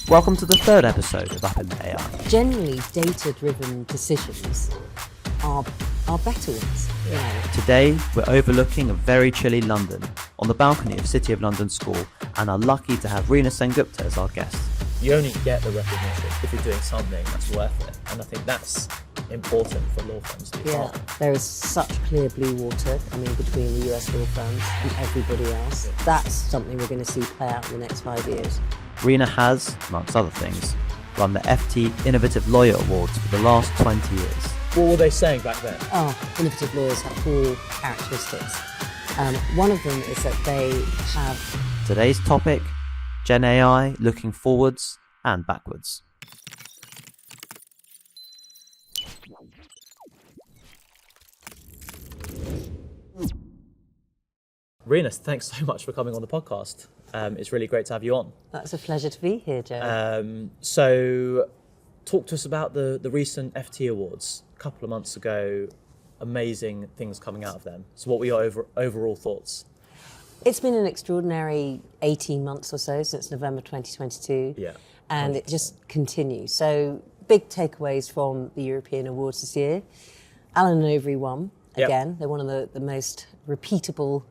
Welcome to the third episode of Up in the AI. Generally, data-driven decisions are better ones. You know. Today, we're overlooking a very chilly London on the balcony of City of London School and are lucky to have Reena SenGupta as our guest. You only get the recognition if you're doing something that's worth it. And I think that's important for law firms to be part of. There is such clear blue water coming between the US law firms and everybody else. Yeah. That's something we're going to see play out in the next 5 years. Reena has, amongst other things, run the FT Innovative Lawyer Awards for the last 20 years. What were they saying back then? Innovative lawyers have 4 characteristics. One of them is that they have... Today's topic, GenAI looking forwards and backwards. Reena, thanks so much for coming on the podcast. It's really great to have you on. That's a pleasure to be here, Joe. So talk to us about the recent FT Awards a couple of months ago. Amazing things coming out of them. So what were your overall thoughts? It's been an extraordinary 18 months or so since November 2022. Yeah. And 100%. It just continues. So big takeaways from the European Awards this year. Allen & Overy won again. Yep. They're one of the most repeatable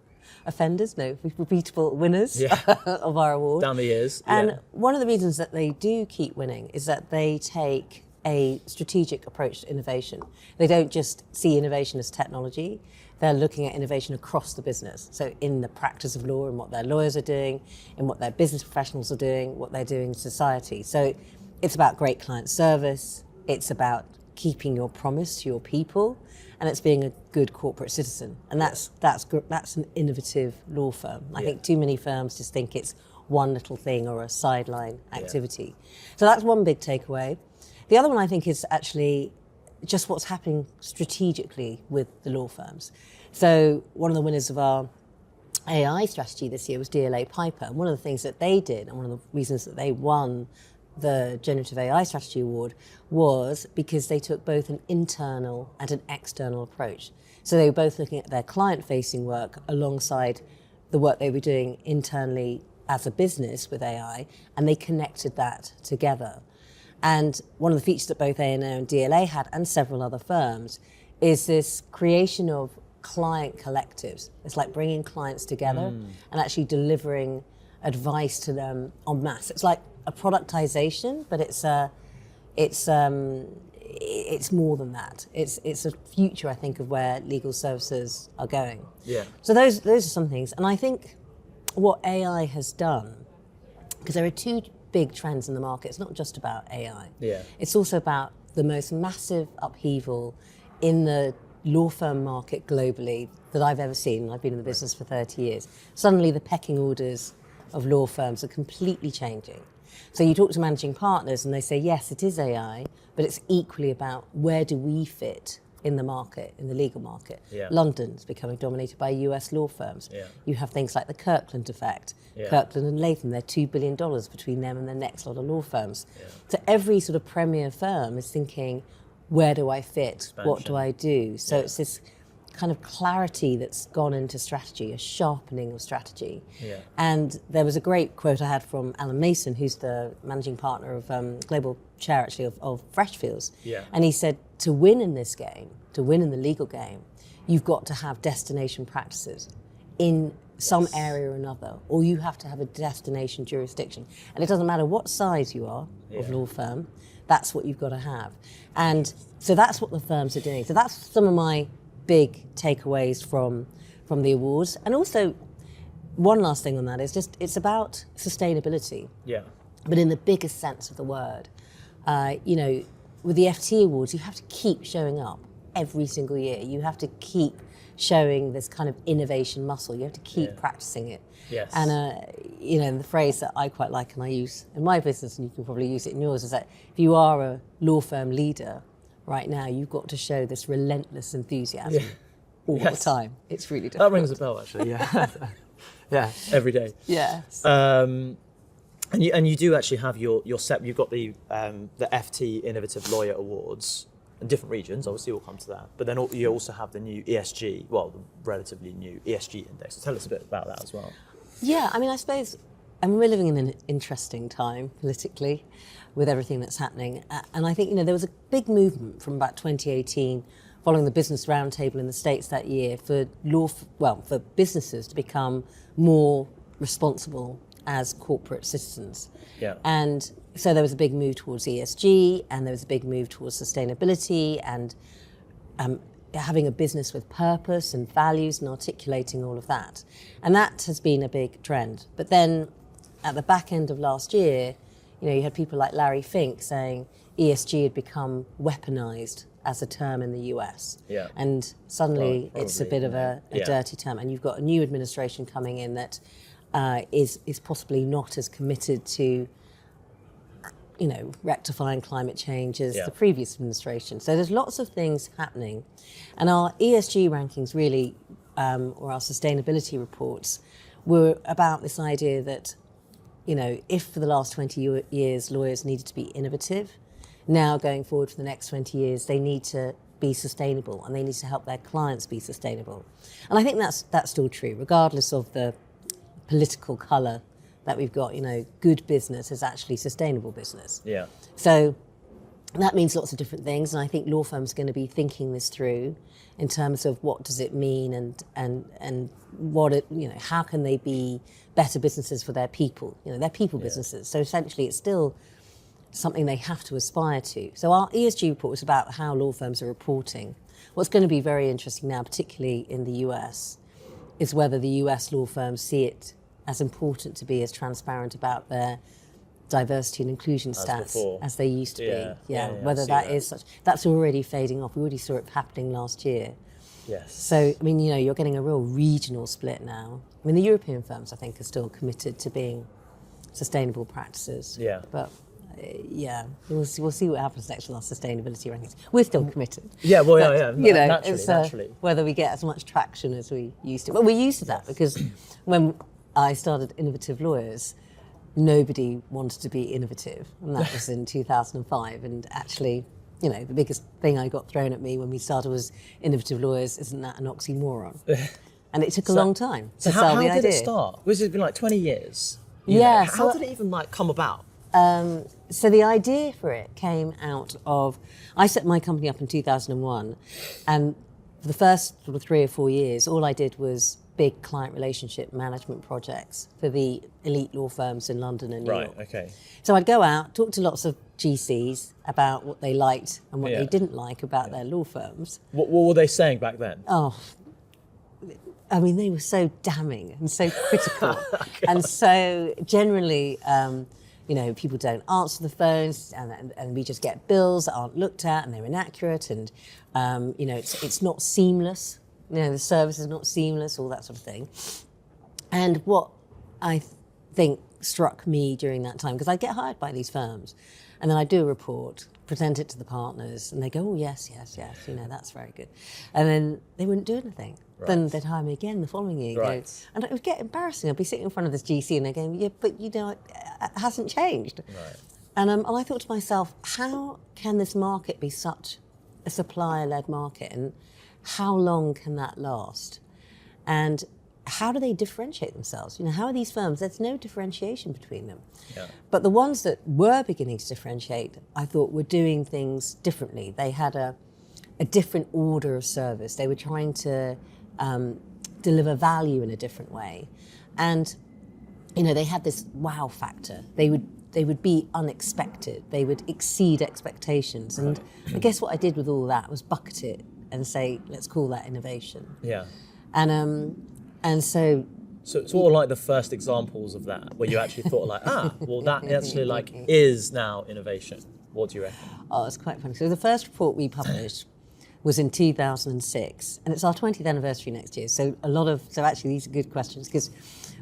repeatable winners of our award. Down the years. And one of the reasons that they do keep winning is that they take a strategic approach to innovation. They don't just see innovation as technology. They're looking at innovation across the business. So in the practice of law and what their lawyers are doing, in what their business professionals are doing, what they're doing in society. So it's about great client service. It's about keeping your promise to your people. And it's being a good corporate citizen. And that's an innovative law firm. I think too many firms just think it's one little thing or a sideline activity. So that's one big takeaway. The other one I think is actually just what's happening strategically with the law firms. So one of the winners of our AI strategy this year was DLA Piper. And one of the things that they did, and one of the reasons that they won the Generative AI Strategy Award, was because they took both an internal and an external approach. So they were both looking at their client-facing work alongside the work they were doing internally as a business with AI, and they connected that together. And one of the features that both A&O and DLA had, and several other firms, is this creation of client collectives. It's like bringing clients together and actually delivering advice to them en masse. It's like a productization, but it's more than that. It's a future, I think, of where legal services are going. Yeah. So those are some things, and I think what AI has done, because there are 2 big trends in the market. It's not just about AI. Yeah. It's also about the most massive upheaval in the law firm market globally that I've ever seen. I've been in the business for 30 years. Suddenly the pecking orders of law firms are completely changing. So you talk to managing partners and they say, yes, it is AI, but it's equally about where do we fit in the market, in the legal market. Yeah. London's becoming dominated by US law firms. Yeah. You have things like the Kirkland effect. Yeah. Kirkland and Latham, they're $2 billion between them and the next lot of law firms. Yeah. So every sort of premier firm is thinking, where do I fit? Expansion. What do I do? So it's this kind of clarity that's gone into strategy, a sharpening of strategy. Yeah. And there was a great quote I had from Alan Mason, who's the managing partner of global chair actually of Freshfields. Yeah. And he said, to win in this game, to win in the legal game, you've got to have destination practices in some area or another, or you have to have a destination jurisdiction. And it doesn't matter what size you are of law firm, that's what you've got to have. And so that's what the firms are doing. So that's some of my big takeaways from the awards. And also, one last thing on that is just, it's about sustainability. Yeah. But in the biggest sense of the word. With the FT Awards, you have to keep showing up every single year. You have to keep showing this kind of innovation muscle. You have to keep practicing it. Yes. And the phrase that I quite like and I use in my business, and you can probably use it in yours, is that if you are a law firm leader right now, you've got to show this relentless enthusiasm all the time. It's really difficult. That rings a bell, actually. Yeah. Every day. Yes. And you do actually have your set. You've got the FT Innovative Lawyer Awards in different regions. Obviously, we'll come to that. But then you also have the new ESG, well, the relatively new ESG index. So tell us a bit about that as well. Yeah, I mean, I suppose and we're living in an interesting time politically with everything that's happening. And I think, there was a big movement from about 2018 following the Business Roundtable in the States that year for for businesses to become more responsible as corporate citizens. Yeah. And so there was a big move towards ESG, and there was a big move towards sustainability, and having a business with purpose and values and articulating all of that. And that has been a big trend. But then at the back end of last year, you had people like Larry Fink saying ESG had become weaponized as a term in the US. Yeah. And suddenly it's a bit of a Yeah. dirty term. And you've got a new administration coming in that is possibly not as committed to rectifying climate change as the previous administration. So there's lots of things happening. And our ESG rankings really, or our sustainability reports, were about this idea that, if for the last 20 years lawyers needed to be innovative, now going forward for the next 20 years, they need to be sustainable and they need to help their clients be sustainable. And I think that's still true, regardless of the political colour that we've got. Good business is actually sustainable business. Yeah. So that means lots of different things, and I think law firms are going to be thinking this through in terms of what does it mean and what it, how can they be better businesses for their people? They're people businesses. So essentially it's still something they have to aspire to. So our ESG report was about how law firms are reporting. What's going to be very interesting now, particularly in the US, is whether the US law firms see it as important to be as transparent about their diversity and inclusion stats as they used to be. Whether that is such, that's already fading off. We already saw it happening last year. Yes. So, you're getting a real regional split now. The European firms, I think, are still committed to being sustainable practices. Yeah. But, we'll see what happens next with our sustainability rankings. We're still committed. Yeah, well, but, naturally. Whether we get as much traction as we used to. Well, we're used to that because when I started Innovative Lawyers, nobody wanted to be innovative, and that was in 2005. And actually, the biggest thing I got thrown at me when we started was Innovative Lawyers, isn't that an oxymoron? And it took a long time to sell the idea. How did it start? Was it been like 20 years? How did it even come about? So the idea for it came out of, I set my company up in 2001, and for the first sort of 3 or 4 years, all I did was big client relationship management projects for the elite law firms in London and New York. Right, okay. So I'd go out, talk to lots of GCs about what they liked and what they didn't like about their law firms. What were they saying back then? Oh, they were so damning and so critical. And so generally, people don't answer the phones, and we just get bills that aren't looked at and they're inaccurate, and it's not seamless. The service is not seamless, all that sort of thing. And what I think struck me during that time, because I'd get hired by these firms, and then I'd do a report, present it to the partners, and they go, oh, yes, that's very good. And then they wouldn't do anything. Right. Then they'd hire me again the following year. Right. And it would get embarrassing. I'd be sitting in front of this GC and they're going, yeah, but it hasn't changed. Right. And I thought to myself, how can this market be such a supplier-led market, and how long can that last? And how do they differentiate themselves? How are these firms? There's no differentiation between them. Yeah. But the ones that were beginning to differentiate, I thought, were doing things differently. They had a different order of service. They were trying to deliver value in a different way. And, they had this wow factor. They would be unexpected. They would exceed expectations. And I guess what I did with all that was bucket it and say, let's call that innovation. Yeah. And so it's all like the first examples of that, where you actually thought that actually is now innovation. What do you reckon? Oh, it's quite funny. So the first report we published was in 2006, and it's our 20th anniversary next year. So actually these are good questions, because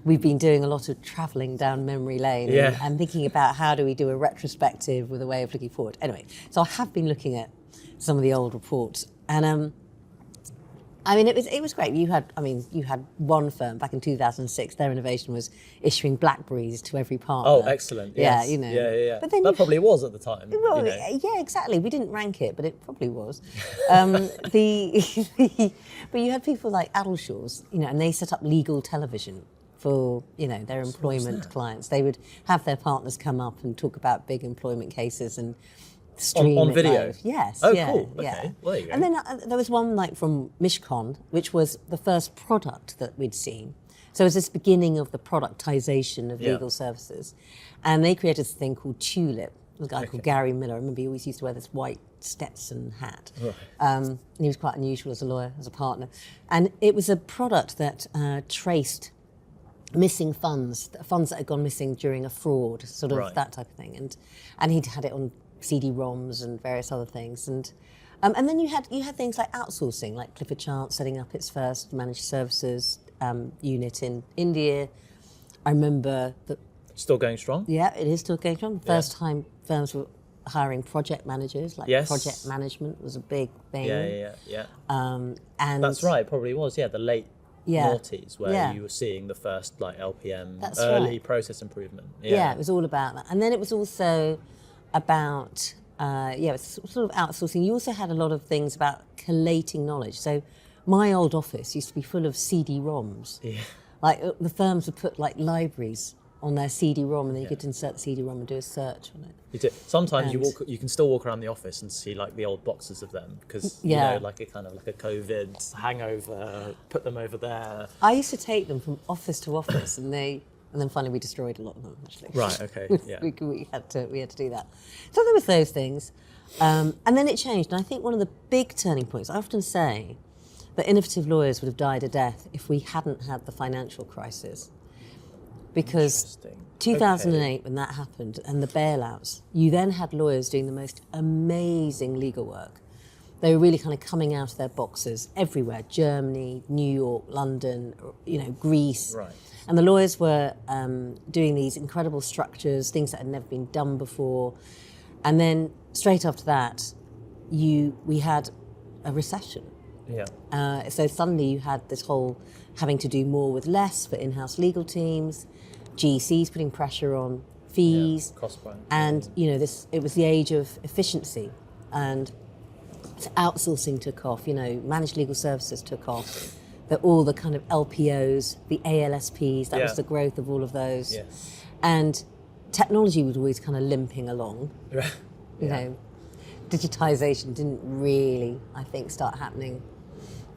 we've been doing a lot of travelling down memory lane and thinking about how do we do a retrospective with a way of looking forward. Anyway, so I have been looking at some of the old reports, and it was great. You had one firm back in 2006. Their innovation was issuing BlackBerries to every partner. Oh, excellent! Yes. Yeah, Yeah. But then that probably was at the time. Well, yeah, exactly. We didn't rank it, but it probably was. But you had people like Adelshaw's, and they set up legal television for, their employment clients. They would have their partners come up and talk about big employment cases and stream on it video. live. Yes. Oh, yeah, cool. Yeah. Okay. Well, there you go. And then there was one like from Mishcon, which was the first product that we'd seen. So it was this beginning of the productization of legal services. And they created this thing called Tulip. A guy called Gary Miller. I remember he always used to wear this white Stetson hat. Right. And he was quite unusual as a lawyer, as a partner. And it was a product that traced missing funds that had gone missing during a fraud, sort of that type of thing. And he'd had it on CD-ROMs and various other things. And then you had things like outsourcing, like Clifford Chance setting up its first managed services unit in India. I remember that. Still going strong? Yeah, it is still going strong. First time firms were hiring project managers, like project management was a big thing. Yeah. And that's right, it probably was, the late noughties where you were seeing the first like LPM, early process improvement. Yeah, it was all about that. And then it was also about, it was sort of outsourcing. You also had a lot of things about collating knowledge. So my old office used to be full of CD-ROMs. Yeah. Like the firms would put like libraries on their CD-ROM, and then you could insert the CD-ROM and do a search on it. You do. Sometimes you can still walk around the office and see like the old boxes of them because like a kind of like a COVID hangover. Put them over there. I used to take them from office to office, and then finally we destroyed a lot of them. Actually, right? Okay, yeah. we had to do that. So there was those things, and then it changed. And I think one of the big turning points. I often say that innovative lawyers would have died a death if we hadn't had the financial crisis. Because 2008, when that happened, and the bailouts, you then had lawyers doing the most amazing legal work. They were really kind of coming out of their boxes everywhere, Germany, New York, London, Greece. Right. And the lawyers were doing these incredible structures, things that had never been done before. And then straight after that, we had a recession. Yeah. So suddenly you had this whole having to do more with less for in-house legal teams, GCs putting pressure on fees, cost price. And it was the age of efficiency, and outsourcing took off. Managed legal services took off. That all the kind of LPOs, the ALSPs, that was the growth of all of those. Yes. And technology was always kind of limping along. Digitization didn't really, I think, start happening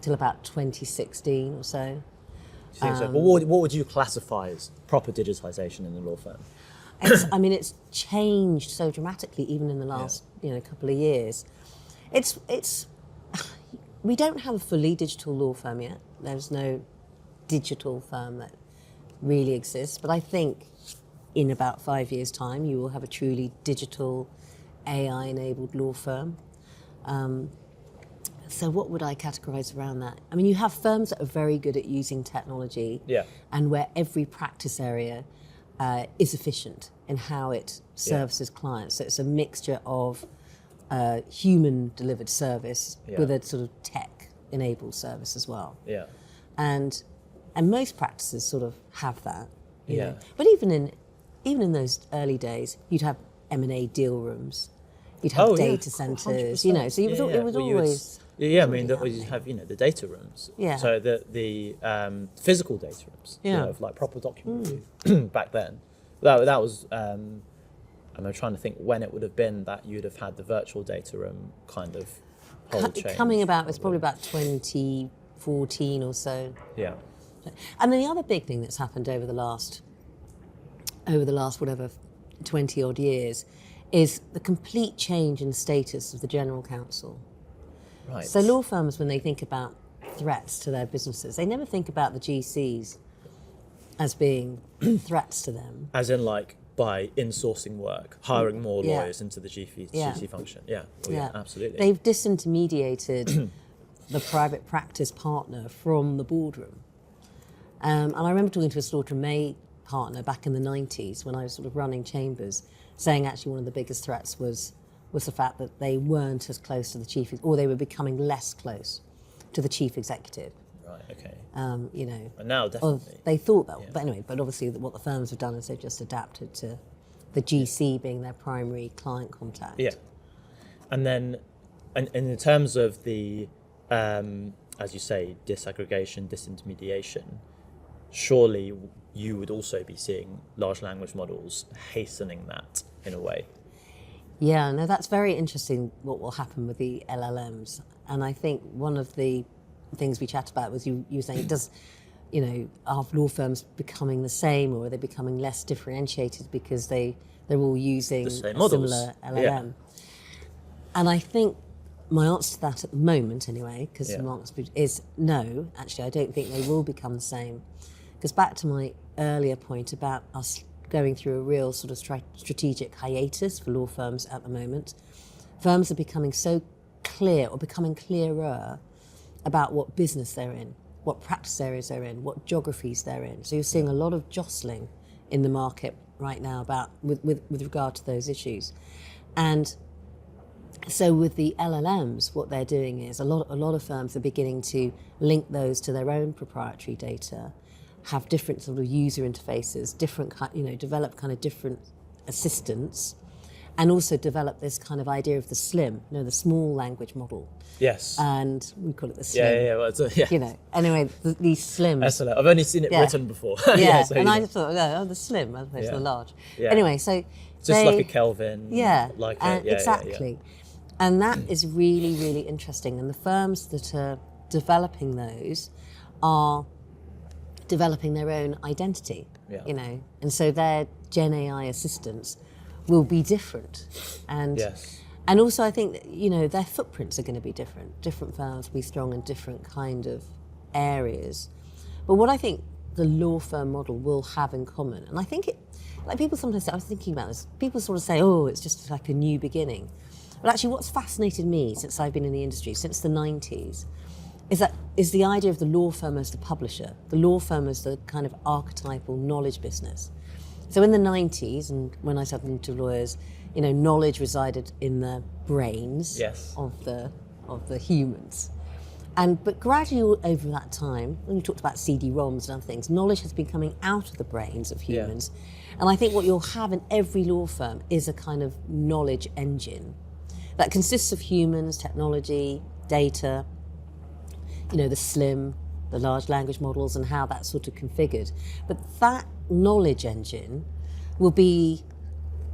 till about 2016 or so. Well, what would you classify as proper digitization in the law firm? It's changed so dramatically, even in the last couple of years. We don't have a fully digital law firm yet. There's no digital firm that really exists. But I think in about 5 years' time, you will have a truly digital, AI-enabled law firm. So what would I categorize around that? You have firms that are very good at using technology and where every practice area is efficient in how it services clients. So it's a mixture of human-delivered service with a sort of tech-enabled service as well. Yeah. And most practices sort of have that. You know. But even in those early days, you'd have M&A deal rooms. You'd have data centers, So it was always... you have the data rooms. Yeah. So the physical data rooms. Of like proper document review back then. That was. I'm trying to think when it would have been that you'd have had the virtual data room kind of whole change. Coming about, it's probably about 2014 or so. Yeah. And then the other big thing that's happened over the last whatever 20 odd years is the complete change in status of the general counsel. Right. So law firms, when they think about threats to their businesses, they never think about the GCs as being threats to them. As in like by insourcing work, hiring more lawyers into the GC function. Yeah, absolutely. They've disintermediated the private practice partner from the boardroom. And I remember talking to a Slaughter and May partner back in the 90s when I was sort of running chambers, saying actually one of the biggest threats was the fact that they weren't as close to the chief, or they were becoming less close to the chief executive. Right, okay. And now definitely. They thought that, but anyway, but obviously what the firms have done is they've just adapted to the GC being their primary client contact. Yeah. And then, and in terms of the, as you say, disaggregation, disintermediation, surely you would also be seeing large language models hastening that in a way. Yeah, no, that's very interesting what will happen with the LLMs. And I think one of the things we chatted about was you were saying, are law firms becoming the same, or are they becoming less differentiated because they're all using a similar LLM? Yeah. And I think my answer to that at the moment, anyway, because Mark's is no, actually, I don't think they will become the same. Because back to my earlier point about us going through a real sort of strategic hiatus for law firms at the moment, firms are becoming so clear, or becoming clearer, about what business they're in, what practice areas they're in, what geographies they're in. So you're seeing a lot of jostling in the market right now about with regard to those issues. And so with the LLMs, what they're doing is a lot of firms are beginning to link those to their own proprietary data, have different sort of user interfaces, develop kind of different assistants, and also develop this kind of idea of the SLIM, the small language model. Yes. And we call it the SLIM. Yeah. Well, Anyway, these SLIMs. Excellent. I've only seen it written before. Yeah, and I thought, the SLIM as opposed to the large. Yeah. Anyway, so just like a Kelvin. Yeah. Exactly. Yeah. And that is really, really interesting. And the firms that are developing those are developing their own identity, and so their GenAI assistants will be different. And and also I think that, their footprints are going to be different. Different firms will be strong in different kind of areas. But what I think the law firm model will have in common, and I think people sometimes say, I was thinking about this, people sort of say, it's just like a new beginning. But actually what's fascinated me since I've been in the industry, since the 90s, is the idea of the law firm as the publisher, the law firm as the kind of archetypal knowledge business. So in the 90s, and when I started into lawyers, knowledge resided in the brains of the humans. But gradually over that time, when we talked about CD-ROMs and other things, knowledge has been coming out of the brains of humans. Yeah. And I think what you'll have in every law firm is a kind of knowledge engine that consists of humans, technology, data, the SLIM, the large language models, and how that's sort of configured. But that knowledge engine will be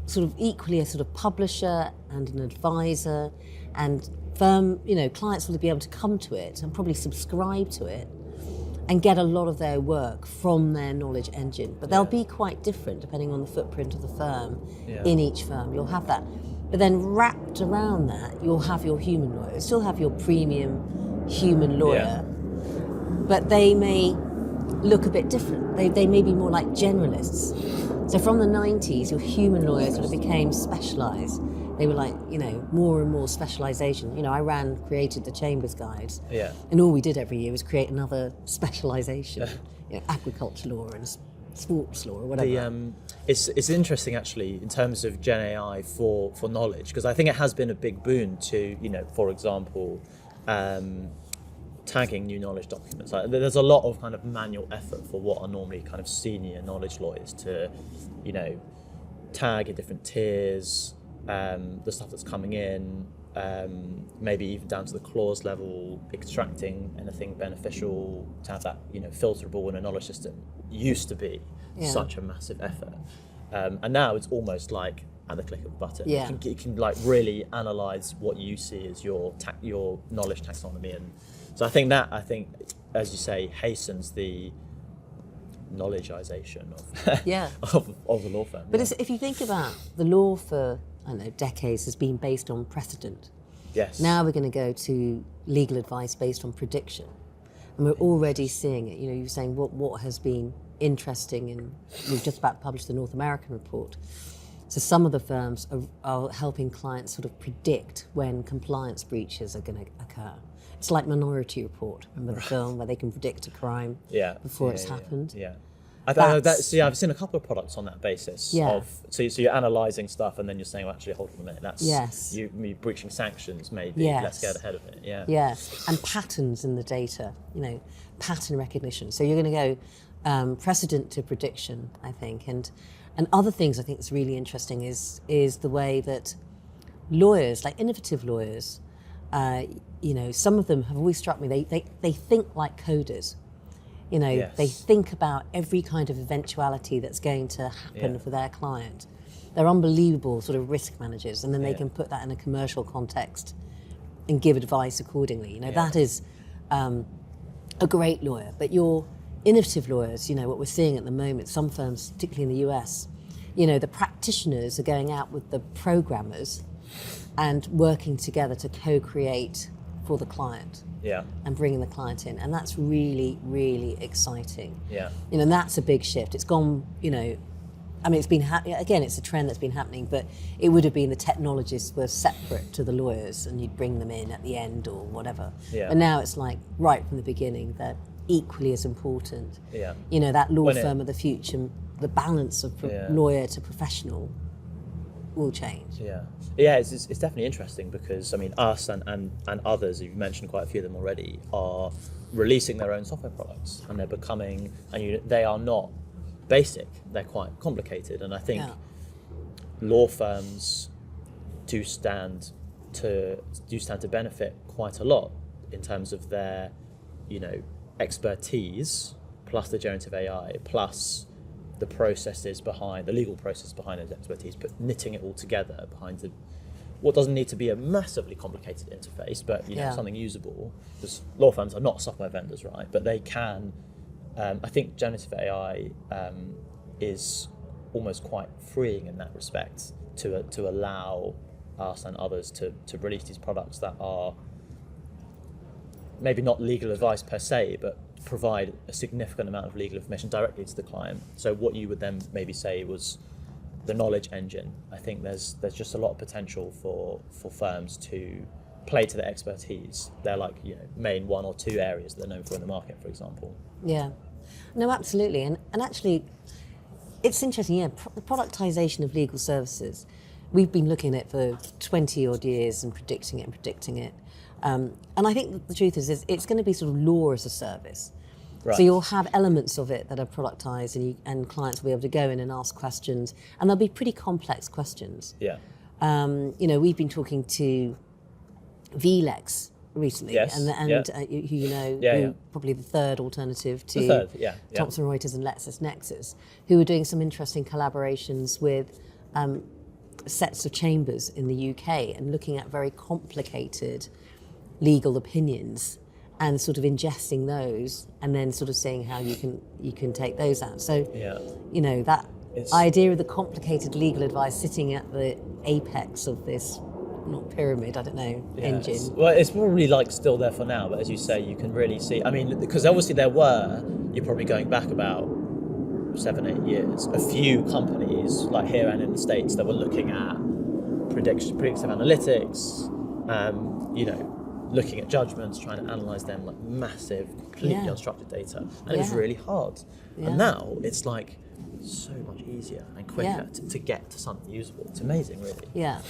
sort of equally a sort of publisher and an advisor, and firm, clients will be able to come to it and probably subscribe to it and get a lot of their work from their knowledge engine. But they'll be quite different depending on the footprint of the firm in each firm. You'll have that. But then wrapped around that, you'll have your human lawyer. You'll still have your premium human lawyer, but they may look a bit different. They may be more like generalists. So from the 90s, your human lawyers sort of became specialised. They were like, more and more specialisation. I created the Chambers Guides, and all we did every year was create another specialisation, agriculture law and sports law or whatever. It's interesting actually in terms of Gen AI for knowledge, because I think it has been a big boon to, for example, tagging new knowledge documents. There's a lot of kind of manual effort for what are normally kind of senior knowledge lawyers to, tag in different tiers, the stuff that's coming in, maybe even down to the clause level, extracting anything beneficial, to have that, filterable in a knowledge system used to be such a massive effort. And now it's almost like at the click of a button. It can like really analyze what you see as your knowledge taxonomy. And so I think, as you say, hastens the knowledgeization of the law firm. But if you think about the law for, decades has been based on precedent. Yes. Now we're going to go to legal advice based on prediction. And we're already seeing it. You're saying what has been interesting, and we've just about published the North American report. So some of the firms are helping clients sort of predict when compliance breaches are going to occur. It's like Minority Report, remember the film where they can predict a crime before it's happened? Yeah. I've seen a couple of products on that basis. So you're analysing stuff and then you're saying, well, actually, hold on a minute, that's you breaching sanctions, maybe. Let's get ahead of it. Yes, and patterns in the data, pattern recognition. So you're going to go precedent to prediction, I think, and other things I think that's really interesting is the way that lawyers, like innovative lawyers, some of them have always struck me. They think like coders. You know, Yes. they think about every kind of eventuality that's going to happen for their client. They're unbelievable sort of risk managers, and then they can put that in a commercial context and give advice accordingly. You know, that is a great lawyer. But your innovative lawyers, you know, what we're seeing at the moment, some firms, particularly in the US, you know, the practitioners are going out with the programmers and working together to co-create for the client. Yeah. And bringing the client in. And that's really, really exciting. Yeah. You know, and that's a big shift. It's gone, you know, I mean, it's been, again, it's a trend that's been happening, but it would have been the technologists were separate to the lawyers and you'd bring them in at the end or whatever. Yeah. And now it's like right from the beginning, they're equally as important. Yeah. You know, that law firm of the future, the balance of lawyer to professional will change. Yeah. Yeah, it's definitely interesting because, I mean, us and others, you've mentioned quite a few of them already, are releasing their own software products, and they're becoming, they are not basic, they're quite complicated. And I think law firms do stand to benefit quite a lot in terms of their, you know, expertise, plus the generative AI, plus the processes behind, the legal process behind those expertise, but knitting it all together behind what doesn't need to be a massively complicated interface, but you know, something usable. Because law firms are not software vendors, right? But they can. I think generative AI is almost quite freeing in that respect to allow us and others to release these products that are maybe not legal advice per se, but provide a significant amount of legal information directly to the client. So what you would then maybe say was the knowledge engine. I think there's just a lot of potential for firms to play to their expertise. They're like, you know, main one or two areas they're known for in the market, for example. Yeah, no, absolutely. And actually, it's interesting, the productization of legal services. We've been looking at it for 20 odd years and predicting it. And I think the truth is it's going to be sort of law as a service. Right. So you'll have elements of it that are productized, and clients will be able to go in and ask questions, and they'll be pretty complex questions. Yeah. You know, we've been talking to VLEX recently, who you know, probably the third alternative to Thomson Reuters and LexisNexis, who are doing some interesting collaborations with sets of chambers in the UK and looking at very complicated legal opinions and sort of ingesting those and then sort of seeing how you can take those out. So, you know, that idea of the complicated legal advice sitting at the apex of this, not pyramid, I don't know, engine. Well, it's probably like still there for now, but as you say, you can really see, I mean, because obviously you're probably going back about 7-8 years, a few companies like here and in the States that were looking at predictive analytics, you know, looking at judgments, trying to analyse them, like massive, completely unstructured data. And it was really hard. Yeah. And now it's like so much easier and quicker to get to something usable. It's amazing, really. Yeah.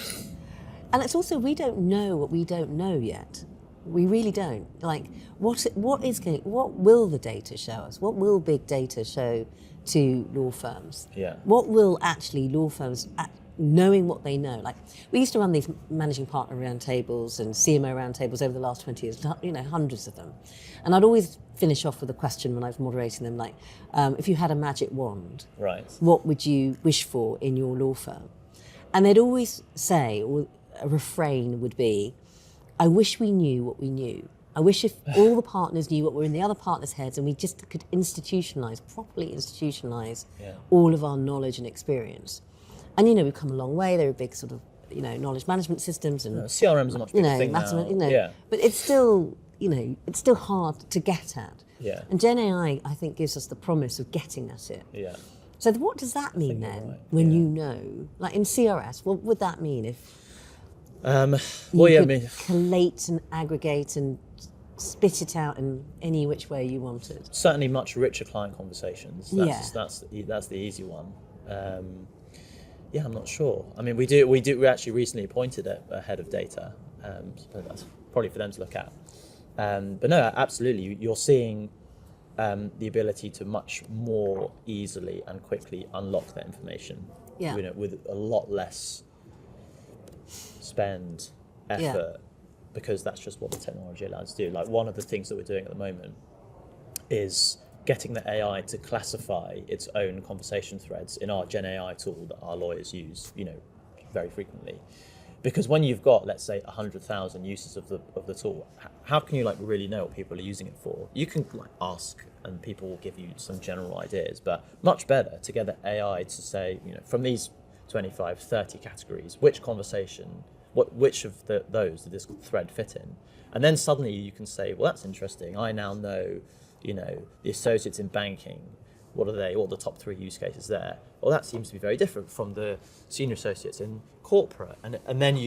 And it's also, we don't know what we don't know yet. We really don't. Like, what will the data show us? What will big data show to law firms? Yeah. What will actually law firms, knowing what they know? Like, we used to run these managing partner roundtables and CMO roundtables over the last 20 years, you know, hundreds of them. And I'd always finish off with a question when I was moderating them, like, if you had a magic wand, what would you wish for in your law firm? And they'd always say, or a refrain would be, I wish we knew what we knew. I wish if all the partners knew what were in the other partners' heads and we just could properly institutionalise all of our knowledge and experience. And, you know, we've come a long way. There are big sort of, you know, knowledge management systems and CRM's a much bigger thing now. You know, but it's still, you know, it's still hard to get at. Yeah. And GenAI, I think, gives us the promise of getting at it. Yeah. So what does that mean then, when you know, like in CRS, what would that mean if collate and aggregate and spit it out in any which way you wanted? Certainly much richer client conversations. That's the easy one. I'm not sure. I mean, we actually recently appointed a head of data, so that's probably for them to look at. But no, absolutely, you're seeing the ability to much more easily and quickly unlock that information, you know, with a lot less spend, effort, because that's just what the technology allows to do. Like, one of the things that we're doing at the moment is getting the AI to classify its own conversation threads in our GenAI tool that our lawyers use, very frequently. Because when you've got, let's say, 100,000 uses of the tool, how can you really know what people are using it for? You can ask, and people will give you some general ideas, but much better to get the AI to say, from these 25, 30 categories, which conversation, which of those did this thread fit in? And then suddenly you can say, well, that's interesting. I now know, the associates in banking, what are the top 3 use cases there? Well, that seems to be very different from the senior associates in corporate. And then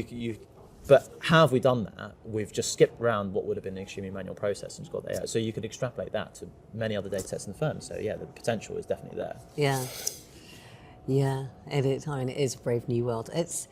but how have we done that? We've just skipped around what would have been an extremely manual process and just got the AI. So you could extrapolate that to many other data sets in the firm. So yeah, the potential is definitely there. Yeah. Yeah, it is. I mean, it is a brave new world. It's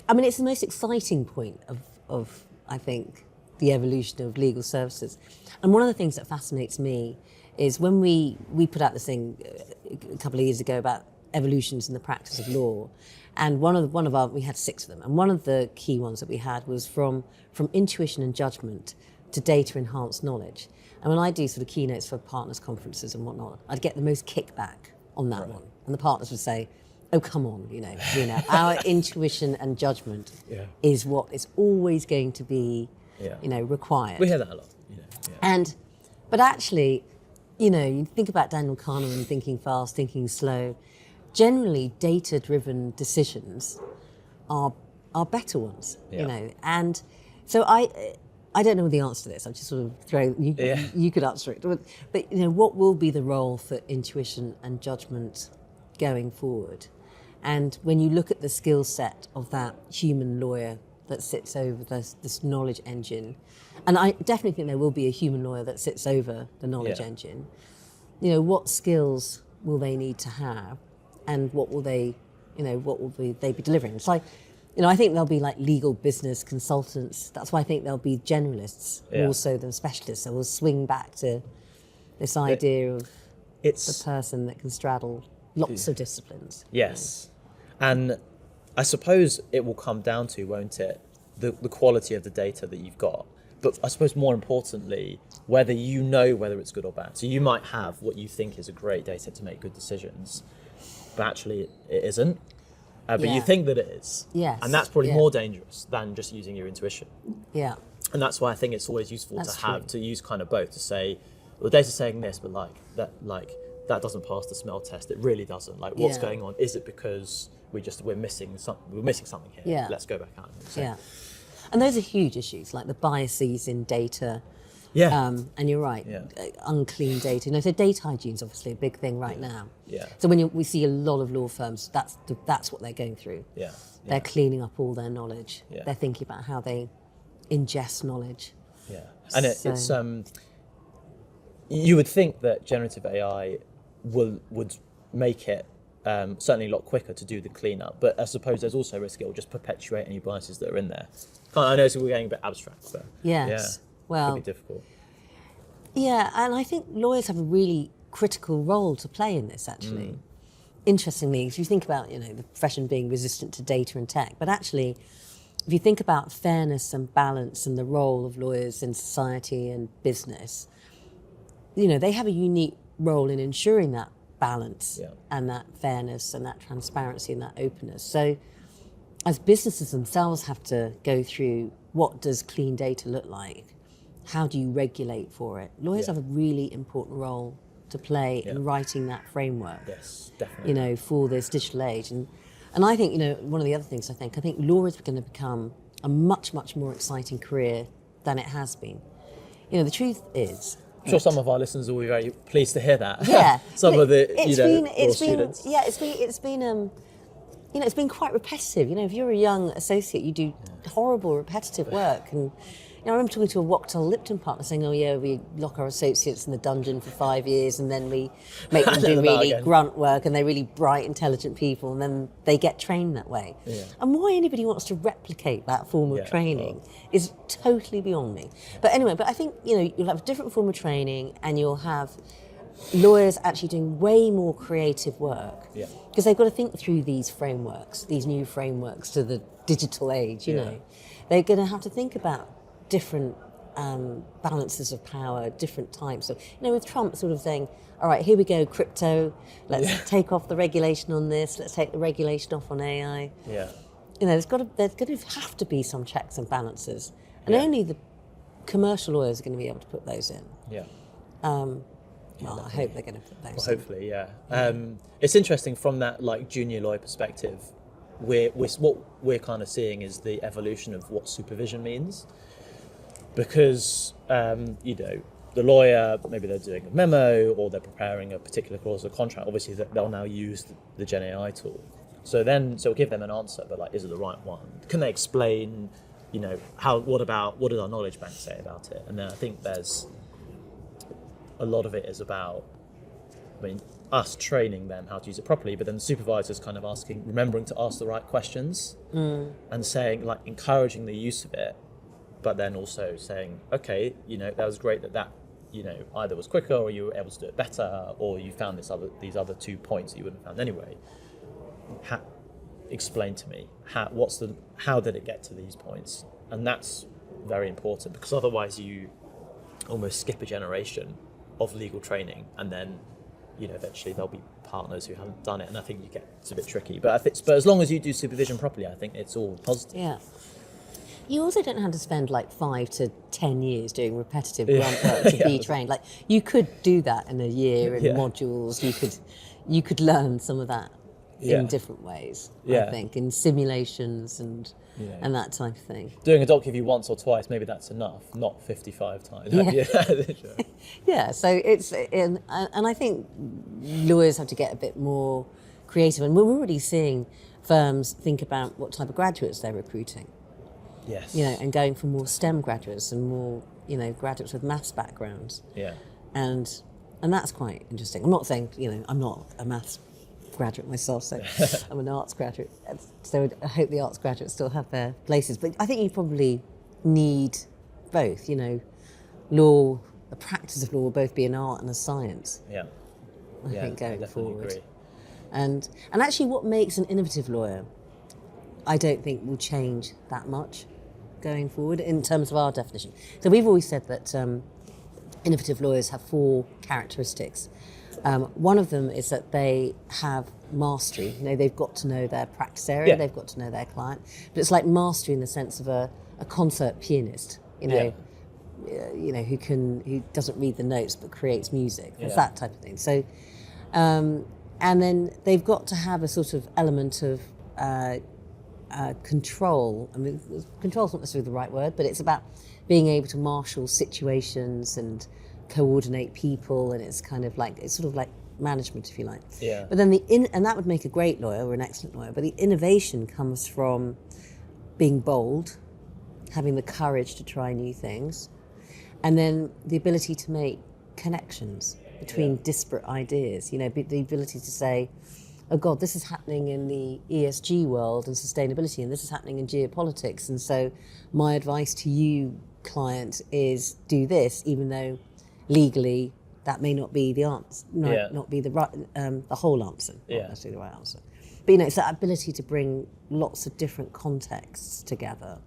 the most exciting point of I think, the evolution of legal services. And one of the things that fascinates me is when we put out this thing a couple of years ago about evolutions in the practice of law, and we had 6 of them, and one of the key ones that we had was from intuition and judgment to data enhanced knowledge. And when I do sort of keynotes for partners conferences and whatnot, I'd get the most kickback on that one, and the partners would say, "Oh, come on, our intuition and judgment is what is always going to be, required." We hear that a lot. But actually, you think about Daniel Kahneman, thinking fast, thinking slow. Generally, data-driven decisions are better ones, And so I don't know the answer to this. I'm just sort of throwing. You could answer it, but what will be the role for intuition and judgment going forward? And when you look at the skill set of that human lawyer that sits over this knowledge engine, and I definitely think there will be a human lawyer that sits over the knowledge engine, what skills will they need to have, and what will they be delivering? It's like, I think there'll be legal business consultants. That's why I think there'll be generalists more so than specialists. So we'll swing back to this idea of the person that can straddle lots of disciplines. Yes. And I suppose it will come down to, won't it, the quality of the data that you've got. But I suppose more importantly, whether whether it's good or bad. So you might have what you think is a great data to make good decisions, but actually it isn't. But you think that it is. Yes. And that's probably more dangerous than just using your intuition. Yeah. And that's why I think it's always useful to use kind of both, to say, well, the data's saying this, but that doesn't pass the smell test. It really doesn't. What's going on? Is it because we're missing something here? Yeah. Let's go back out. Yeah. And those are huge issues, like the biases in data. Yeah. And you're right, unclean data. So data hygiene is obviously a big thing right now. Yeah. So when we see a lot of law firms, that's what they're going through. Yeah. They're cleaning up all their knowledge. Yeah. They're thinking about how they ingest knowledge. Yeah. And it's you would think that generative AI would make it certainly a lot quicker to do the cleanup, but I suppose there's also a risk it will just perpetuate any biases that are in there. I know we're getting a bit abstract, but well, it could be difficult. Yeah, and I think lawyers have a really critical role to play in this, actually. Interestingly, if you think about the profession being resistant to data and tech, but actually, if you think about fairness and balance and the role of lawyers in society and business, they have a unique role in ensuring that balance and that fairness and that transparency and that openness. So as businesses themselves have to go through, what does clean data look like? How do you regulate for it? Lawyers have a really important role to play in writing that framework. Yes, definitely. For this digital age. And I think, one of the other things I think law is going to become a much, much more exciting career than it has been. The truth is, I'm sure some of our listeners will be very pleased to hear that. Yeah, some of the law students. Yeah, it's been quite repetitive. If you're a young associate, you do horrible repetitive work. And I remember talking to a Wachtell Lipton partner saying, "Oh yeah, we lock our associates in the dungeon for 5 years, and then we make them do really grunt work, and they're really bright, intelligent people, and then they get trained that way." Yeah. And why anybody wants to replicate that form of training is totally beyond me. But anyway, I think you'll have a different form of training, and you'll have lawyers actually doing way more creative work because they've got to think through these frameworks, these new frameworks to the digital age. They're going to have to think about different balances of power, different types of, with Trump sort of saying, all right, here we go, crypto, let's take off the regulation on this, let's take the regulation off on AI. Yeah. There's going to have to be some checks and balances, and only the commercial lawyers are going to be able to put those in. Yeah. Well, I hope they're going to put those in. Hopefully, yeah. It's interesting from that like junior lawyer perspective. What we're kind of seeing is the evolution of what supervision means, because the lawyer, maybe they're doing a memo or they're preparing a particular clause of contract. Obviously, they'll now use the GenAI tool. So it'll give them an answer, but like, is it the right one? Can they explain, what did our knowledge bank say about it? And then I think there's a lot of it is about, us training them how to use it properly, but then the supervisors kind of remembering to ask the right questions and saying, like, encouraging the use of it, but then also saying, okay, that was great that either was quicker or you were able to do it better, or you found these other 2 points that you wouldn't have found anyway. Explain to me how did it get to these points? And that's very important, because otherwise you almost skip a generation of legal training, and then eventually there'll be partners who haven't done it, and I think it's a bit tricky. But but as long as you do supervision properly, I think it's all positive. Yeah. You also don't have to spend like 5 to 10 years doing repetitive grunt work to be trained. Like, you could do that in a year in modules. You could learn some of that in different ways. I think, in simulations and that type of thing. Doing a doc review once or twice, maybe that's enough, not 55 times. Yeah. So and I think lawyers have to get a bit more creative, and we're already seeing firms think about what type of graduates they're recruiting. Yes. And going for more STEM graduates and more, graduates with maths backgrounds. Yeah. And that's quite interesting. I'm not saying, I'm not a maths graduate myself, so I'm an arts graduate. So I hope the arts graduates still have their places. But I think you probably need both, law, the practice of law will both be an art and a science. Yeah. I think going forward. Agree. And actually what makes an innovative lawyer, I don't think will change that much going forward in terms of our definition. So we've always said that innovative lawyers have 4 characteristics. One of them is that they have mastery. They've got to know their practice area, they've got to know their client. But it's like mastery in the sense of a concert pianist, who doesn't read the notes but creates music. It's that type of thing. So, and then they've got to have a sort of element of control. I mean, control's not necessarily the right word, but it's about being able to marshal situations and coordinate people, and it's sort of like management, if you like. Yeah. But then and that would make a great lawyer or an excellent lawyer. But the innovation comes from being bold, having the courage to try new things, and then the ability to make connections between disparate ideas. The ability to say, oh God, this is happening in the ESG world and sustainability, and this is happening in geopolitics. And so my advice to you, client, is do this, even though legally that may not be the answer, not be the right, the whole answer, not necessarily the right answer. But it's that ability to bring lots of different contexts together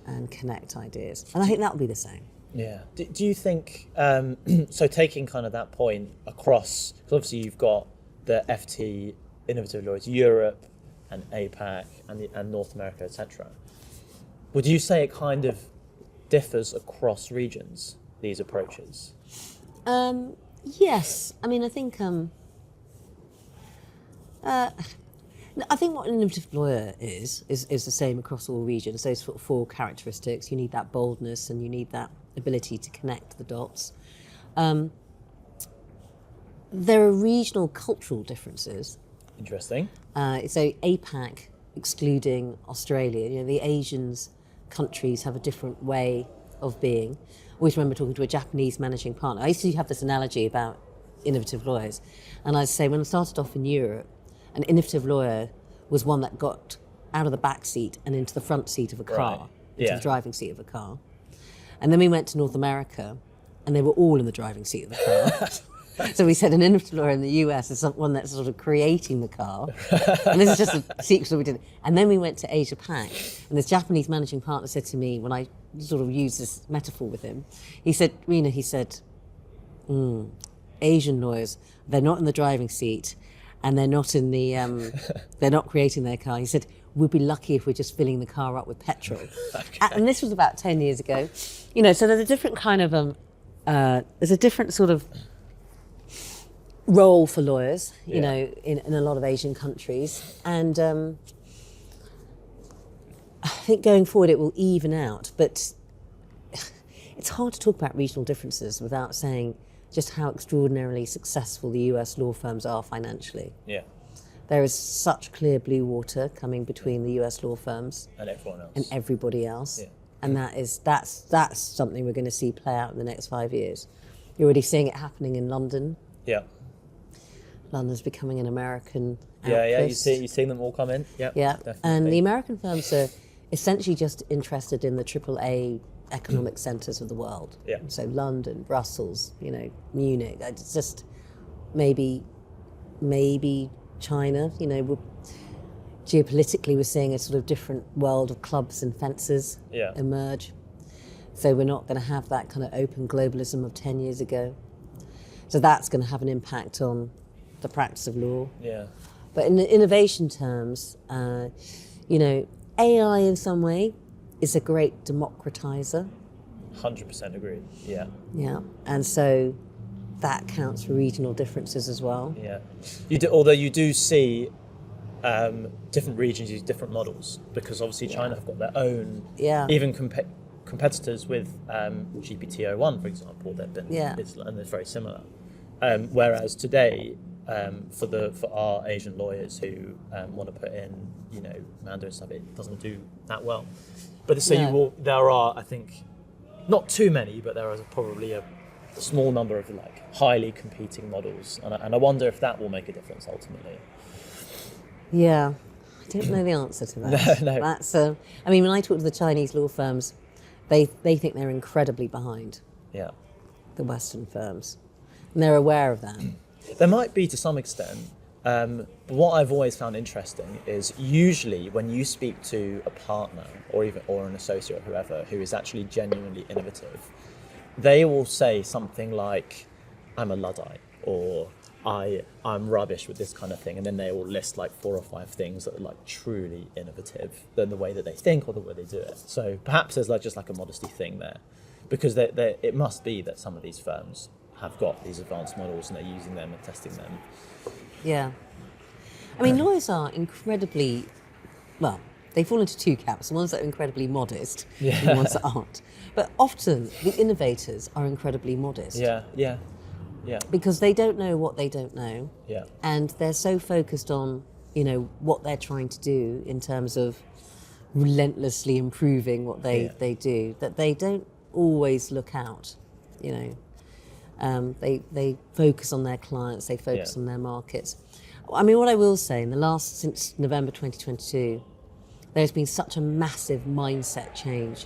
and connect ideas. And I think that will be the same. Yeah. Do you think, so taking kind of that point across, because obviously you've got the FT innovative lawyers, Europe and APAC and North America, etc. Would you say it kind of differs across regions, these approaches? Yes. I mean, I think what an innovative lawyer is the same across all regions. Those sort of 4 characteristics. You need that boldness and you need that ability to connect the dots. There are regional cultural differences. Interesting. So APAC, excluding Australia, the Asians countries have a different way of being. I always remember talking to a Japanese managing partner. I used to have this analogy about innovative lawyers. And I'd say when I started off in Europe, an innovative lawyer was one that got out of the back seat and into the front seat of a car, into the driving seat of a car. And then we went to North America, and they were all in the driving seat of the car. So we said an innovative lawyer in the US is someone that's sort of creating the car. And this is just a secret that we did. And then we went to Asia Pac, and this Japanese managing partner said to me, when I sort of used this metaphor with him, he said, Reena, he said, Asian lawyers, they're not in the driving seat, and they're not in the, they're not creating their car. He said, we'd be lucky if we're just filling the car up with petrol. Okay. And this was about 10 years ago. You know, so there's a different kind of, there's a different sort of role for lawyers, you know, in a lot of Asian countries. And I think going forward it will even out. But it's hard to talk about regional differences without saying just how extraordinarily successful the US law firms are financially. Yeah. There is such clear blue water coming between the US law firms and everyone else and everybody else. Yeah. And that's something we're going to see play out in the next 5 years. You're already seeing it happening in London. Yeah. London's becoming an American outpost. Yeah, you're seeing them all come in. Yeah, definitely. And the American firms are essentially just interested in the AAA economic centres of the world. Yeah. So London, Brussels, you know, Munich. It's just maybe China. You know, geopolitically we're seeing a sort of different world of clubs and fences emerge. So we're not going to have that kind of open globalism of 10 years ago. So that's going to have an impact on the practice of law. Yeah. But in the innovation terms, you know, AI in some way is a great democratizer. 100% agree. Yeah. Yeah. And so that counts for regional differences as well. Yeah. Although you do see different regions use different models, because obviously China have got their own, even competitors with GPT-01, for example, they've been, and it's very similar. Whereas today, for our Asian lawyers who want to put in, you know, Mandarin stuff, it doesn't do that well. But so there are, I think, not too many, but there is probably a small number of like highly competing models, and I wonder if that will make a difference ultimately. Yeah, I don't know the answer to that. No. That's I mean, when I talk to the Chinese law firms, they think they're incredibly behind the Western firms, and they're aware of that. There might be to some extent, but what I've always found interesting is usually when you speak to a partner or an associate or whoever who is actually genuinely innovative, they will say something like, I'm a Luddite, or I'm rubbish with this kind of thing, and then they will list like 4 or 5 things that are like truly innovative than the way that they think or the way they do it. So perhaps there's like just like a modesty thing there, because it must be that some of these firms have got these advanced models and they're using them and testing them. Yeah. I mean, lawyers are incredibly, well, they fall into 2 camps. The ones that are incredibly modest and the ones that aren't. But often the innovators are incredibly modest. Yeah. Because they don't know what they don't know. Yeah. And they're so focused on, you know, what they're trying to do in terms of relentlessly improving what they do, that they don't always look out, you know. They focus on their clients, they focus on their markets. I mean, what I will say, since November 2022, there's been such a massive mindset change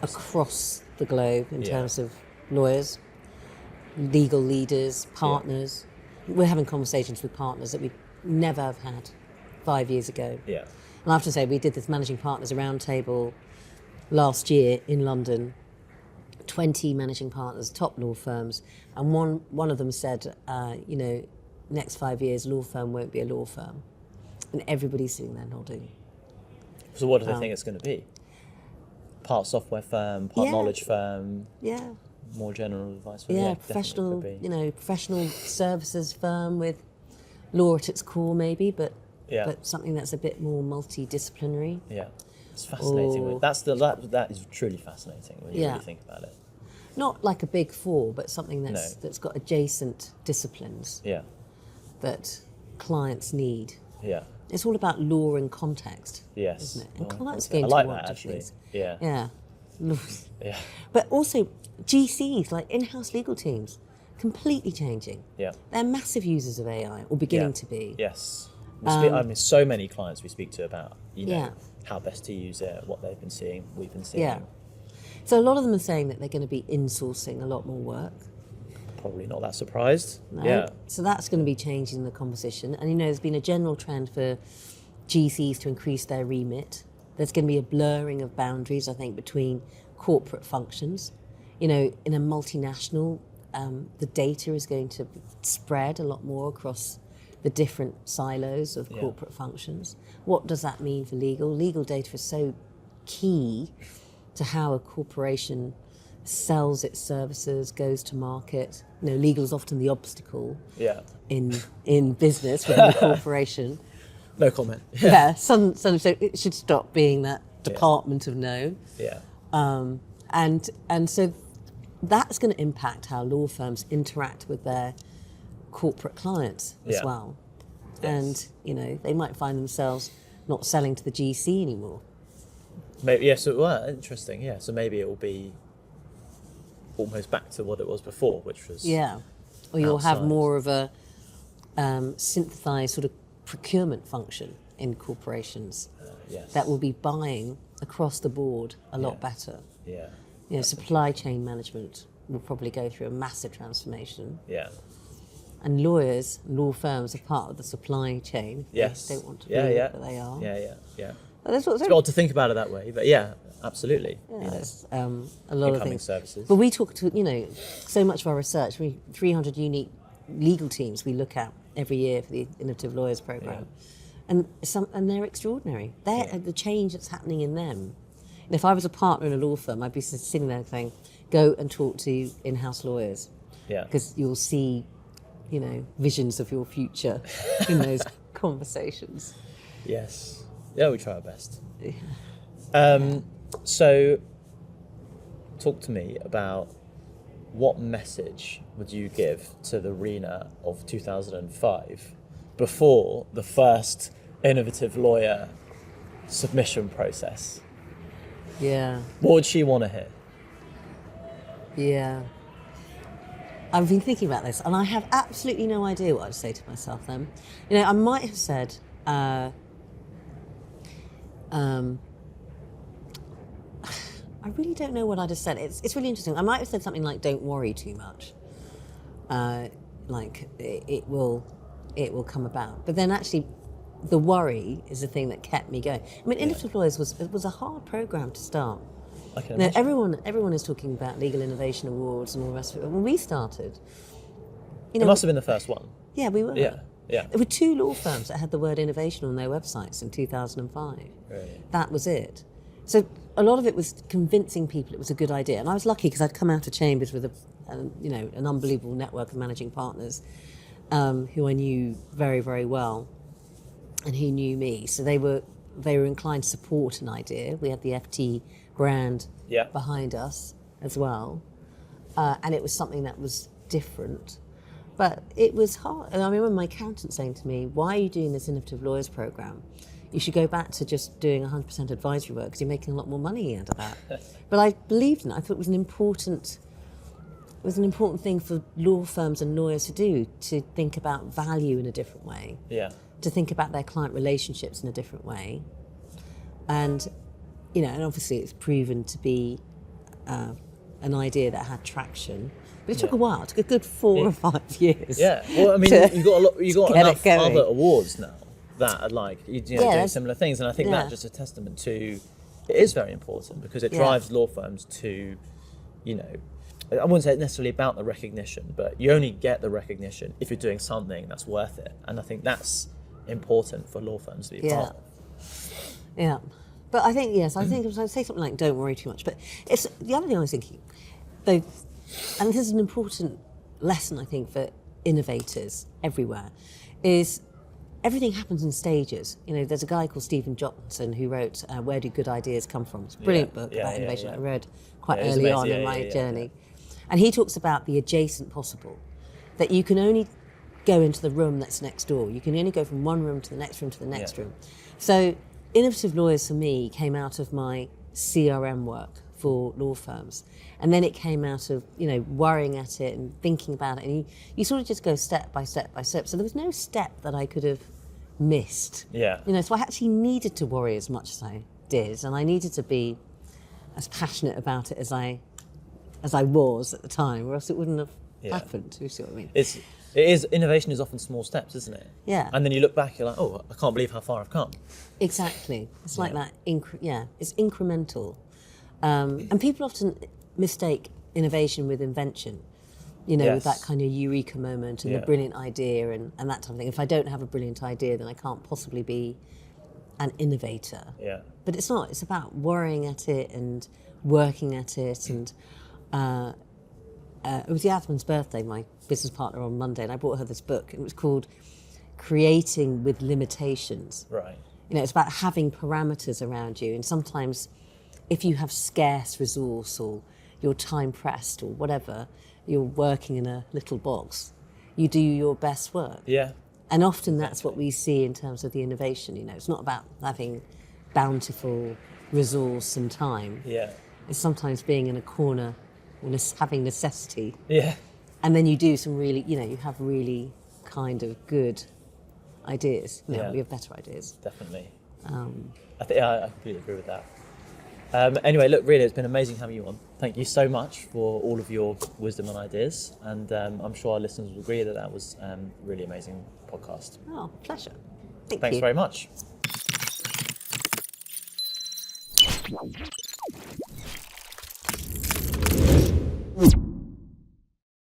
100%. Across the globe in terms of lawyers, legal leaders, partners. We're having conversations with partners that we never have had 5 years ago. Yeah. And I have to say, we did this managing partners roundtable last year in London. 20 managing partners, top law firms, and one of them said, you know, next 5 years, law firm won't be a law firm, and everybody's sitting there nodding. So what do they think it's going to be? Part software firm, part knowledge firm. Yeah. More general advice firm. Yeah, professional, you know, professional services firm with law at its core, maybe, but something that's a bit more multidisciplinary. Yeah. It's fascinating. That is truly fascinating when you really think about it. Not like a big 4, but something that's got adjacent disciplines that clients need. Yeah. It's all about law and context, isn't it? And clients are going to want that, actually. things. Yeah. Yeah. But also GCs, like in-house legal teams, completely changing. Yeah. They're massive users of AI, or beginning to be. Yes. I mean, so many clients we speak to about, you know, how best to use it, what they've been seeing, we've been seeing. Yeah. So a lot of them are saying that they're going to be insourcing a lot more work. probably not that surprised. No? Yeah. So that's going to be changing the composition. And, there's been a general trend for GCs to increase their remit. There's going to be a blurring of boundaries, I think, between corporate functions. In a multinational, the data is going to spread a lot more across the different silos of corporate functions. What does that mean for legal? Legal data is so key to how a corporation sells its services, goes to market. Legal is often the obstacle in business within a corporation. No comment. So it should stop being that department of no. Yeah. And so that's going to impact how law firms interact with their corporate clients as well. Yes. And, they might find themselves not selling to the GC anymore. Maybe, interesting, yeah. So maybe it will be almost back to what it was before, which was or you'll have more of a synthesized sort of procurement function in corporations that will be buying across the board a lot better. Yeah. Supply chain management will probably go through a massive transformation. Yeah. And lawyers, law firms are part of the supply chain. Yes. They don't want to be it, but they are. Yeah. But that's it's odd to think about it that way, but absolutely. There's a lot of things. Services. But we talk to, so much of our research, 300 unique legal teams we look at every year for the Innovative Lawyers Programme. And they're extraordinary. They're the change that's happening in them. And if I was a partner in a law firm, I'd be sitting there saying, go and talk to in-house lawyers. Yeah. Because you'll see, visions of your future in those conversations. Yes. Yeah, we try our best. So, talk to me about what message would you give to the Reena of 2005 before the first innovative lawyer submission process? Yeah. What would she want to hear? Yeah. I've been thinking about this, and I have absolutely no idea what I'd say to myself then. I might have said, I really don't know what I'd have said. It's really interesting. I might have said something like, don't worry too much. Like, it will come about. But then actually, the worry is the thing that kept me going. I mean, Innovative Lawyers was a hard programme to start. I can imagine. Everyone is talking about Legal Innovation Awards and all the rest of it. When we started, it must have been the first one. Yeah, we were. Yeah. There were 2 law firms that had the word innovation on their websites in 2005. Right. That was it. So a lot of it was convincing people it was a good idea. And I was lucky because I'd come out of Chambers with an unbelievable network of managing partners who I knew very, very well and who knew me. So they were inclined to support an idea. We had the FT brand behind us as well. And it was something that was different. But it was hard. And I remember my accountant saying to me, why are you doing this Innovative Lawyers Programme? You should go back to just doing 100% advisory work because you're making a lot more money out of that. But I believed in it. I thought it was an important thing for law firms and lawyers to do, to think about value in a different way. Yeah. To think about their client relationships in a different way. And, and obviously it's proven to be an idea that had traction. But it took a while. It took a good 4 or 5 years. Yeah. Well, I mean, you got enough other awards now that are like, doing similar things. And I think that's just a testament to, it is very important because it drives law firms to, I wouldn't say necessarily about the recognition, but you only get the recognition if you're doing something that's worth it. And I think that's important for law firms to be part of. Yeah. But I think, I think I'd say something like, don't worry too much. But it's the other thing I was thinking, though, and this is an important lesson, I think, for innovators everywhere, is everything happens in stages. There's a guy called Stephen Johnson who wrote Where Do Good Ideas Come From? It's a brilliant book about innovation I read quite early on in my journey. And he talks about the adjacent possible, that you can only go into the room that's next door. You can only go from one room to the next room to the next room. So Innovative Lawyers for me came out of my CRM work for law firms. And then it came out of, worrying at it and thinking about it. And you sort of just go step by step by step. So there was no step that I could have missed. Yeah. So I actually needed to worry as much as I did. And I needed to be as passionate about it as I was at the time, or else it wouldn't have happened. You see what I mean? Innovation is often small steps, isn't it? Yeah. And then you look back, you're like, oh, I can't believe how far I've come. Exactly. It's like that. It's incremental. And people often mistake innovation with invention. With that kind of eureka moment and the brilliant idea and that type of thing. If I don't have a brilliant idea, then I can't possibly be an innovator. Yeah. But it's not. It's about worrying at it and working at it. And it was Yasmin's birthday, my business partner, on Monday, and I brought her this book. And it was called Creating with Limitations. Right. It's about having parameters around you. And sometimes if you have scarce resource or you're time pressed or whatever, you're working in a little box, you do your best work. Yeah. And often that's what we see in terms of the innovation. It's not about having bountiful resource and time. Yeah. It's sometimes being in a corner and having necessity. Yeah. And then you do some really, you have really kind of good ideas. We have better ideas. Definitely. I completely agree with that. Anyway, look, really, it's been amazing having you on. Thank you so much for all of your wisdom and ideas. And I'm sure our listeners will agree that was a really amazing podcast. Oh, pleasure. Thanks very much.